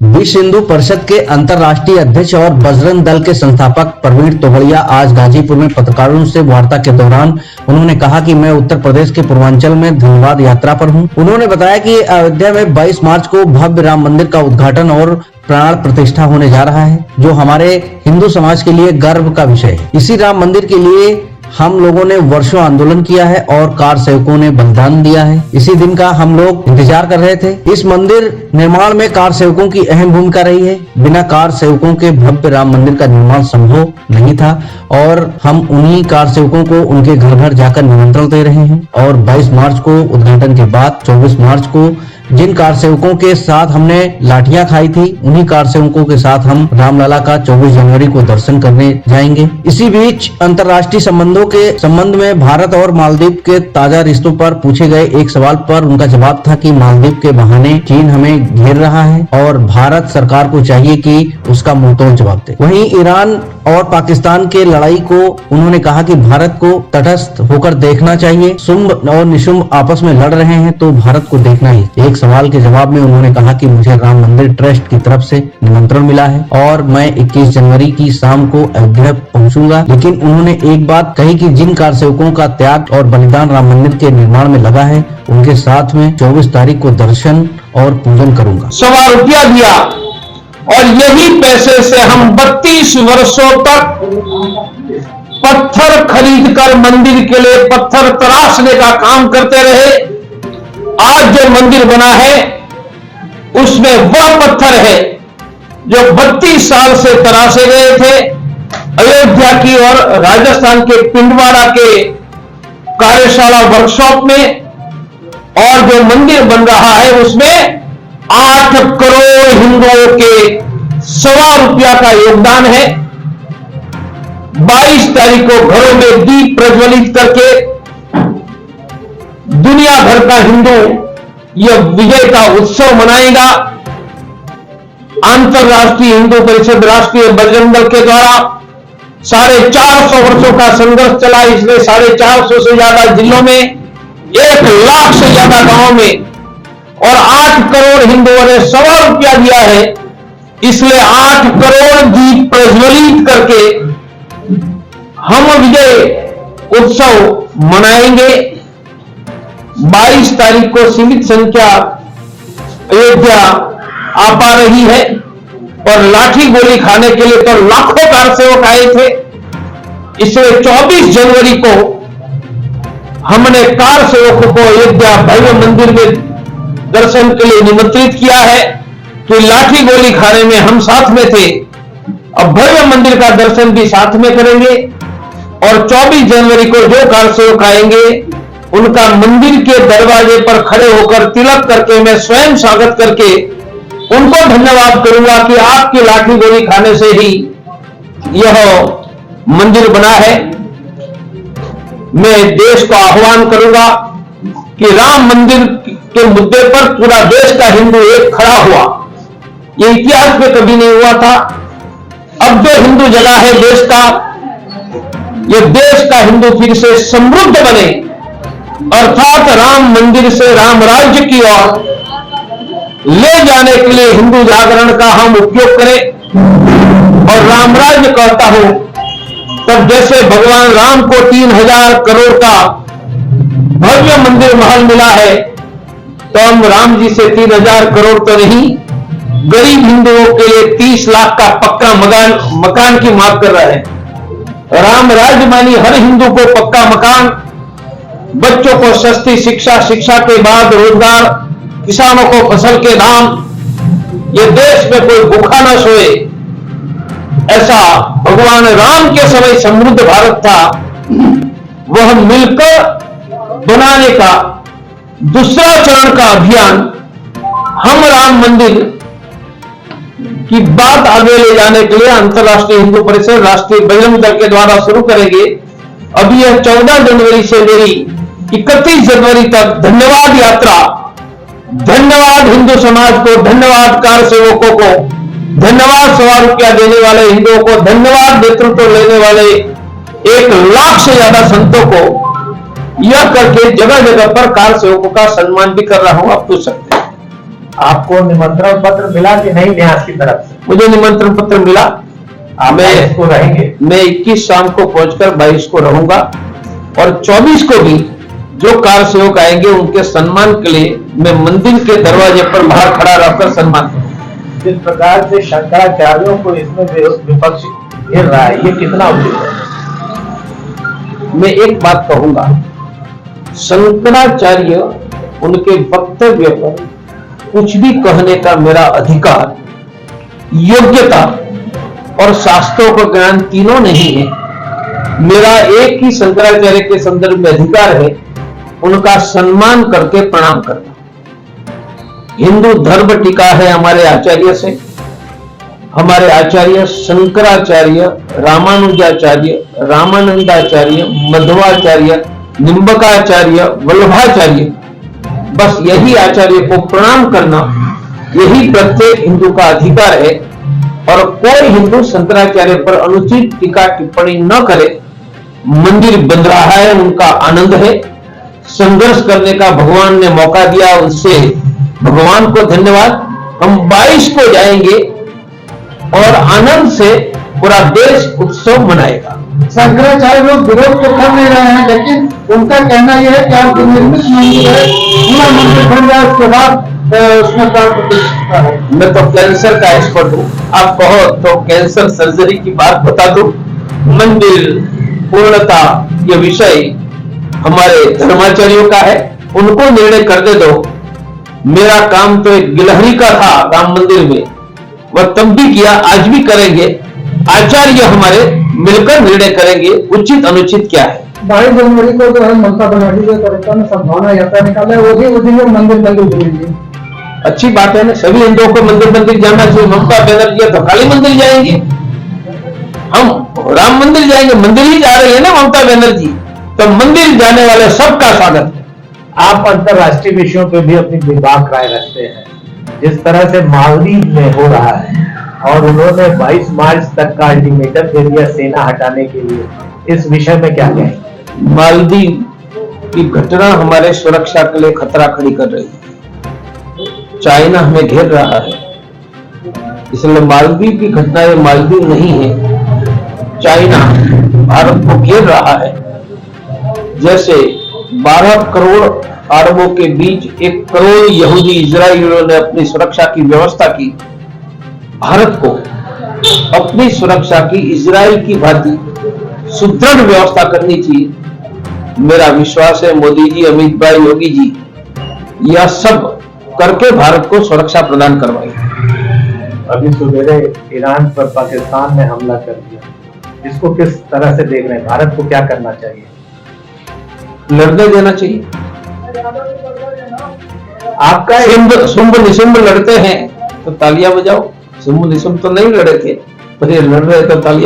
विश्व हिंदू परिषद के अंतर्राष्ट्रीय अध्यक्ष और बजरंग दल के संस्थापक प्रवीण तोगड़िया आज गाजीपुर में पत्रकारों से वार्ता के दौरान उन्होंने कहा कि मैं उत्तर प्रदेश के पूर्वांचल में धन्यवाद यात्रा पर हूं। उन्होंने बताया कि अयोध्या में 22 मार्च को भव्य राम मंदिर का उद्घाटन और प्राण प्रतिष्ठा होने जा रहा है, जो हमारे हिंदू समाज के लिए गर्व का विषय है। इसी राम मंदिर के लिए हम लोगों ने वर्षों आंदोलन किया है और कार सेवकों ने बलिदान दिया है। इसी दिन का हम लोग इंतजार कर रहे थे। इस मंदिर निर्माण में कार सेवकों की अहम भूमिका रही है। बिना कार सेवकों के भव्य राम मंदिर का निर्माण संभव नहीं था और हम उन्हीं कार सेवकों को उनके घर घर जाकर निमंत्रण दे रहे हैं। और 22 मार्च को उद्घाटन के बाद 24 मार्च को जिन कार सेवकों के साथ हमने लाठियां खाई थी, उन्हीं कार सेवकों के साथ हम रामलला का 24 जनवरी को दर्शन करने जाएंगे। इसी बीच अंतर्राष्ट्रीय संबंधों के संबंध में भारत और मालदीव के ताजा रिश्तों पर पूछे गए एक सवाल पर उनका जवाब था कि मालदीव के बहाने चीन हमें घेर रहा है और भारत सरकार को चाहिए कि उसका मुंहतोड़ जवाब दे। वहीं ईरान और पाकिस्तान के लड़ाई को उन्होंने कहा कि भारत को तटस्थ होकर देखना चाहिए। शुंभ और निशुंभ आपस में लड़ रहे हैं तो भारत को देखना ही। एक सवाल के जवाब में उन्होंने कहा कि मुझे राम मंदिर ट्रस्ट की तरफ से निमंत्रण मिला है और मैं 21 जनवरी की शाम को अयोध्या पहुंचूंगा। लेकिन उन्होंने एक बात कही कि जिन कार सेवकों का त्याग और बलिदान राम मंदिर के निर्माण में लगा है, उनके साथ में 24 तारीख को दर्शन और पूजन करूंगा। ₹100 दिया और यही पैसे से हम 32 वर्षों तक पत्थर खरीदकर मंदिर के लिए पत्थर तराशने का काम करते रहे। आज जो मंदिर बना है उसमें वह पत्थर है जो 32 साल से तराशे गए थे। अयोध्या की और राजस्थान के पिंडवाड़ा के कार्यशाला वर्कशॉप में और जो मंदिर बन रहा है उसमें 8 करोड़ हिंदुओं के ₹1.25 का योगदान है। 22 तारीख को घरों में दीप प्रज्वलित करके दुनिया भर का हिंदू यह विजय का उत्सव मनाएगा। अंतर्राष्ट्रीय हिंदू परिषद राष्ट्रीय बजरंग दल के द्वारा 450 वर्षों का संघर्ष चला। इसमें 450 से ज्यादा जिलों में 1 लाख से ज्यादा गांवों में और 8 करोड़ हिंदुओं ने ₹1.25 दिया है। इसलिए 8 करोड़ दीप प्रज्वलित करके हम विजय उत्सव मनाएंगे। 22 तारीख को सीमित संख्या अयोध्या आ पा रही है और लाठी गोली खाने के लिए तो लाखों कार सेवक आए थे। इसलिए 24 जनवरी को हमने कार सेवकों को अयोध्या भव्य मंदिर में दर्शन के लिए निमंत्रित किया है। तो लाठी गोली खाने में हम साथ में थे, अब भव्य मंदिर का दर्शन भी साथ में करेंगे। और 24 जनवरी को जो कार सेवक आएंगे उनका मंदिर के दरवाजे पर खड़े होकर तिलक करके मैं स्वयं स्वागत करके उनको धन्यवाद करूंगा कि आपकी लाठी गोली खाने से ही यह मंदिर बना है। मैं देश को आह्वान करूंगा कि राम मंदिर के मुद्दे पर पूरा देश का हिंदू एक खड़ा हुआ। यह इतिहास में कभी नहीं हुआ था। अब जो हिंदू जगह है देश का, यह देश का हिंदू फिर से समृद्ध बने, अर्थात राम मंदिर से राम राज्य की ओर ले जाने के लिए हिंदू जागरण का हम उपयोग करें। और राम राज्य कहता हूं तब जैसे भगवान राम को 3000 करोड़ का भव्य मंदिर महल मिला है, तो हम राम जी से 3000 करोड़ तो नहीं, गरीब हिंदुओं के लिए 30 लाख का पक्का मकान की मांग कर रहे हैं। राम राज्य मानी हर हिंदू को पक्का मकान, बच्चों को सस्ती शिक्षा, शिक्षा के बाद रोजगार, किसानों को फसल के दाम, ये देश में कोई भूखा न सोए, ऐसा भगवान राम के समय समृद्ध भारत था। वह मिलकर बनाने का दूसरा चरण का अभियान हम राम मंदिर की बात आगे ले जाने के लिए अंतर्राष्ट्रीय हिंदू परिषद राष्ट्रीय बजरंग दल के द्वारा शुरू करेंगे। अभी यह 14 जनवरी से मेरी 31 जनवरी तक धन्यवाद यात्रा, धन्यवाद हिंदू समाज को, धन्यवाद कार सेवकों को, धन्यवाद ₹1.25 देने वाले हिंदुओं को, धन्यवाद नेतृत्व लेने वाले 1 लाख से ज्यादा संतों को, यह करके जगह जगह पर कार सेवकों का सम्मान भी कर रहा हूं। आप पूछ सकते हैं। आपको निमंत्रण पत्र मिला कि नहीं न्यास की तरफ से? मुझे निमंत्रण पत्र मिला। आप 22 को रहेंगे? मैं 21 शाम को पहुंचकर 22 को रहूंगा और 24 को भी जो कार सेवक आएंगे उनके सम्मान के लिए मैं मंदिर के दरवाजे पर बाहर खड़ा रहकर सम्मान करूंगा। जिस प्रकार से शंकराचार्यों को इसमें विपक्ष घेर रहा है, ये कितना उचित है? मैं एक बात कहूंगा, शंकराचार्य उनके वक्तव्य पर कुछ भी कहने का मेरा अधिकार, योग्यता और शास्त्रों का ज्ञान तीनों नहीं है। मेरा एक ही शंकराचार्य के संदर्भ में अधिकार है, उनका सम्मान करके प्रणाम करना। हिंदू धर्म टिका है हमारे आचार्य से। हमारे आचार्य शंकराचार्य, रामानुजाचार्य, रामानंदाचार्य, मध्वाचार्य, निम्बकाचार्य, वल्लभाचार्य, बस यही आचार्य को प्रणाम करना, यही प्रत्येक हिंदू का अधिकार है। और कोई हिंदू शंकराचार्य पर अनुचित टीका टिप्पणी न करे। मंदिर बन रहा है, उनका आनंद है। संघर्ष करने का भगवान ने मौका दिया, उससे भगवान को धन्यवाद। हम 22 को जाएंगे और आनंद से पूरा देश उत्सव मनाएगा। शंकराचार्य लोग विरोध तो कर नहीं रहे हैं, लेकिन उनका कहना यह है कि आप निर्मित मंदिर है, पूरा मंदिर बन जाए उसके बाद उसमें प्राण प्रतिष्ठा है। मैं तो कैंसर का एक्सपर्ट हूँ, आप कहो तो कैंसर सर्जरी की बात बता दूं। मंदिर पूर्णता ये विषय हमारे धर्माचार्यों का है, उनको निर्णय कर दे दो। मेरा काम तो एक गिलहरी का था राम मंदिर में, वह तब भी किया, आज भी करेंगे। आचार्य हमारे मिलकर निर्णय करेंगे उचित अनुचित क्या है। 22 जनवरी को जो है ममता बनर्जी जो कार्यक्रम में सद्भावना यात्रा निकाला है, वो भी उस दिन मंदिर जाएंगे। अच्छी बात है ना, सभी हिंदुओं को मंदिर जाना चाहिए। ममता बनर्जी तो खाली मंदिर जाएंगे, हम राम मंदिर जाएंगे। मंदिर ही जा रही है ना ममता बनर्जी, तो मंदिर जाने वाले सबका स्वागत है। आप अंतरराष्ट्रीय विषयों पे भी अपनी विभाग राय रखते हैं। जिस तरह से मालदीव में हो रहा है और उन्होंने 22 मार्च तक का अल्टीमेटम दे दिया सेना हटाने के लिए, इस विषय में क्या कहें? मालदीव की घटना हमारे सुरक्षा के लिए खतरा खड़ी कर रही है। चाइना हमें घेर रहा है, इसलिए मालदीव की घटना ये मालदीव नहीं है, चाइना भारत को घेर रहा है। जैसे 12 करोड़ अरबों के बीच 1 करोड़ यहूदी इजराइलियों ने अपनी सुरक्षा की व्यवस्था की, भारत को अपनी सुरक्षा की इजराइल की भांति सुदृढ़ व्यवस्था करनी चाहिए। मेरा विश्वास है मोदी जी, अमित भाई, योगी जी यह सब करके भारत को सुरक्षा प्रदान करवाएगी। अभी सवेरे ईरान पर पाकिस्तान ने हमला कर दिया, इसको किस तरह से देख रहे हैं? भारत को क्या करना चाहिए? लड़ने देना चाहिए। आपका शुंभ निशुंभ लड़ते हैं तो तालियां बजाओ। शुंभ निशुंभ तो नहीं लड़े थे, पर ये लड़ रहे तो तालियां